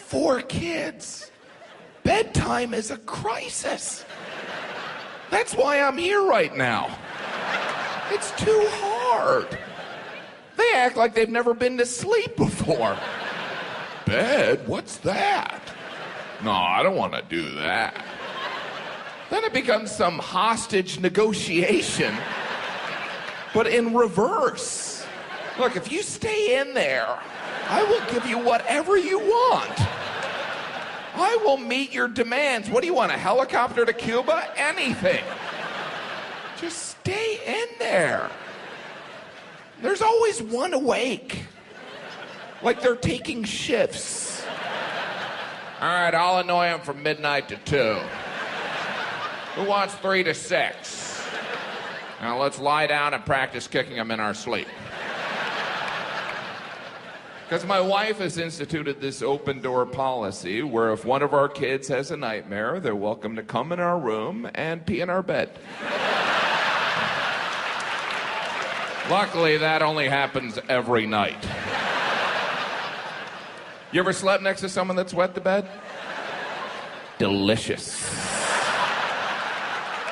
4 kids. Bedtime is a crisis. That's why I'm here right now. It's too hard. They act like they've never been to sleep before. Bed? What's that? No, I don't want to do that. Then it becomes some hostage negotiation, but in reverse. Look, if you stay in there, I will give you whatever you want. I will meet your demands. What do you want, a helicopter to Cuba? Anything. Just stay in there. There's always one awake. Like they're taking shifts. All right, I'll annoy them from midnight to 2. Who wants 3 to 6? Now let's lie down and practice kicking them in our sleep. Because my wife has instituted this open door policy where if one of our kids has a nightmare, they're welcome to come in our room and pee in our bed. Luckily, that only happens every night. You ever slept next to someone that's wet the bed? Delicious.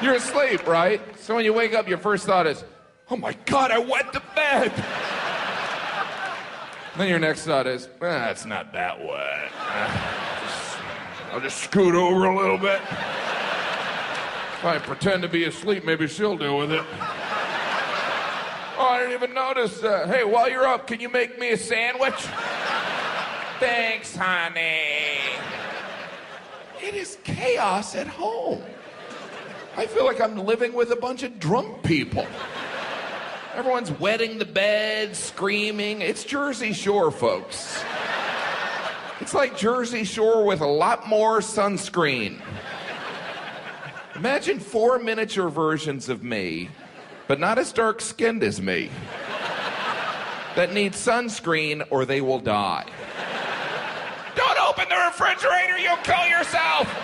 You're asleep, right? So when you wake up, your first thought is, oh my God, I wet the bed. Then your next thought is, it's not that wet. I'll just scoot over a little bit. If I pretend to be asleep, maybe she'll deal with it. Oh, I didn't even notice. Hey, while you're up, can you make me a sandwich? Thanks, honey. It is chaos at home. I feel like I'm living with a bunch of drunk people. Everyone's wetting the bed, screaming. It's Jersey Shore, folks. It's like Jersey Shore with a lot more sunscreen. Imagine 4 miniature versions of me, but not as dark-skinned as me, that need sunscreen or they will die. Don't open the refrigerator, you'll kill yourself!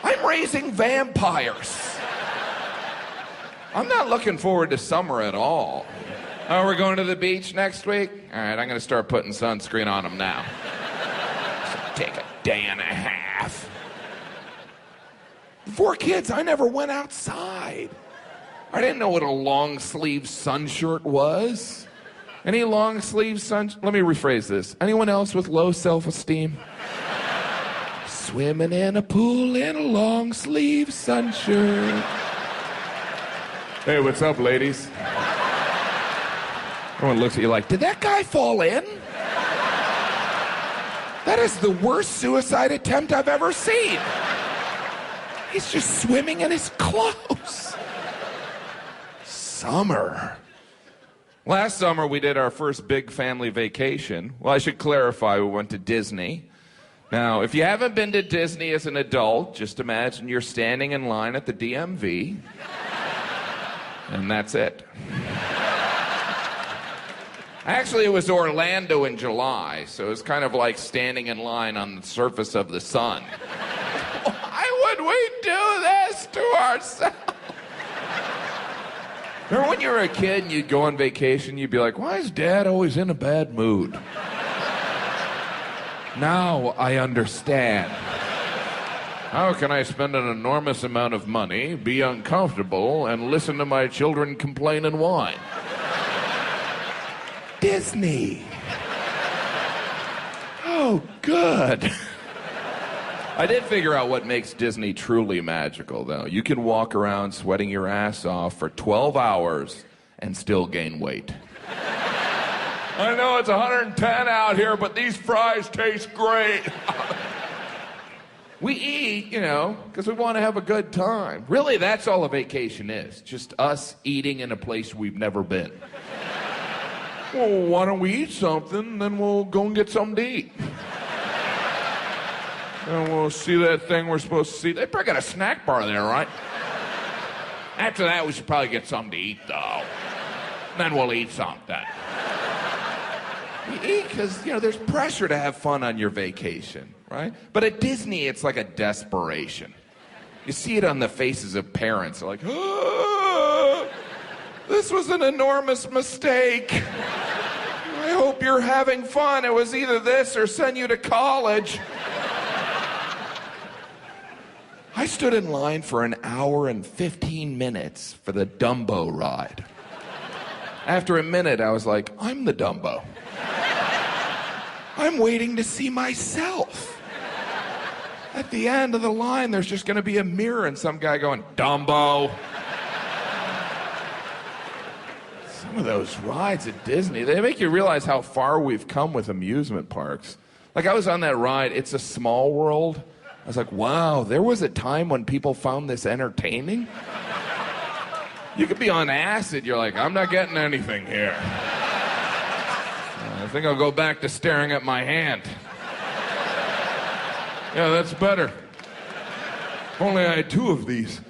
I'm raising vampires. I'm not looking forward to summer at all. Oh, we're going to the beach next week? All right, I'm going to start putting sunscreen on them now. Take a day and a half. 4 kids, I never went outside. I didn't know what a long-sleeve sun shirt was. Any long-sleeve sun... Let me rephrase this. Anyone else with low self-esteem? Swimming in a pool in a long-sleeve sun shirt. Hey, what's up, ladies? Everyone looks at you like, did that guy fall in? That is the worst suicide attempt I've ever seen. He's just swimming in his clothes. Summer. Last summer, we did our first big family vacation. Well, I should clarify, we went to Disney. Now, if you haven't been to Disney as an adult, just imagine you're standing in line at the DMV. And that's it. Actually, it was Orlando in July, so it was kind of like standing in line on the surface of the sun. Why would we do this to ourselves? Remember when you were a kid and you'd go on vacation, you'd be like, why is Dad always in a bad mood? Now I understand. How can I spend an enormous amount of money, be uncomfortable, and listen to my children complain and whine? Disney. Oh, good. I did figure out what makes Disney truly magical, though. You can walk around sweating your ass off for 12 hours and still gain weight. I know it's 110 out here, but these fries taste great. We eat, because we want to have a good time. Really, that's all a vacation is. Just us eating in a place we've never been. Well, why don't we eat something, then we'll go and get something to eat. And we'll see that thing we're supposed to see. They probably got a snack bar there, right? After that, we should probably get something to eat, though. Then we'll eat something. You eat because, there's pressure to have fun on your vacation, right? But at Disney, it's like a desperation. You see it on the faces of parents. They're like, this was an enormous mistake. I hope hope you're having fun. It was either this or send you to college. I stood in line for an hour and 15 minutes for the Dumbo ride. After a minute, I was like, I'm the Dumbo. I'm waiting to see myself. At the end of the line, there's just going to be a mirror and some guy going, Dumbo. Some of those rides at Disney, they make you realize how far we've come with amusement parks. Like, I was on that ride, It's a Small World. I was like, wow, there was a time when people found this entertaining? You could be on acid, you're like, I'm not getting anything here. I think I'll go back to staring at my hand. Yeah, that's better. If only I had 2 of these.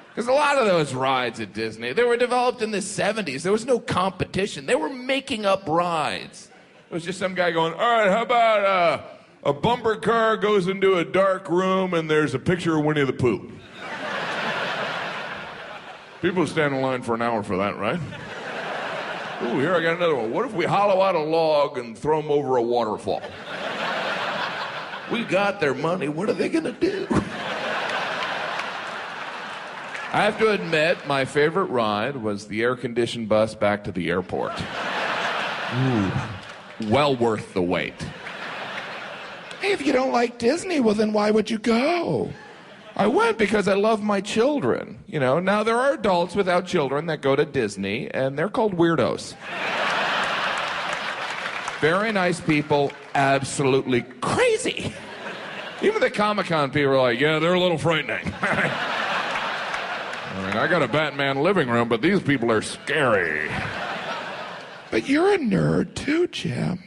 Because a lot of those rides at Disney, they were developed in the 70s. There was no competition. They were making up rides. It was just some guy going, all right, how about a bumper car goes into a dark room and there's a picture of Winnie the Pooh. People stand in line for an hour for that, right? Ooh, here I got another one. What if we hollow out a log and throw them over a waterfall? We got their money. What are they going to do? I have to admit, my favorite ride was the air-conditioned bus back to the airport. Ooh, well worth the wait. Hey, if you don't like Disney, well, then why would you go? I went because I love my children. You know, now there are adults without children that go to Disney, and they're called weirdos. Very nice people, absolutely crazy. Even the Comic-Con people are like, yeah, they're a little frightening. I mean, I got a Batman living room, but these people are scary. But you're a nerd too, Jim.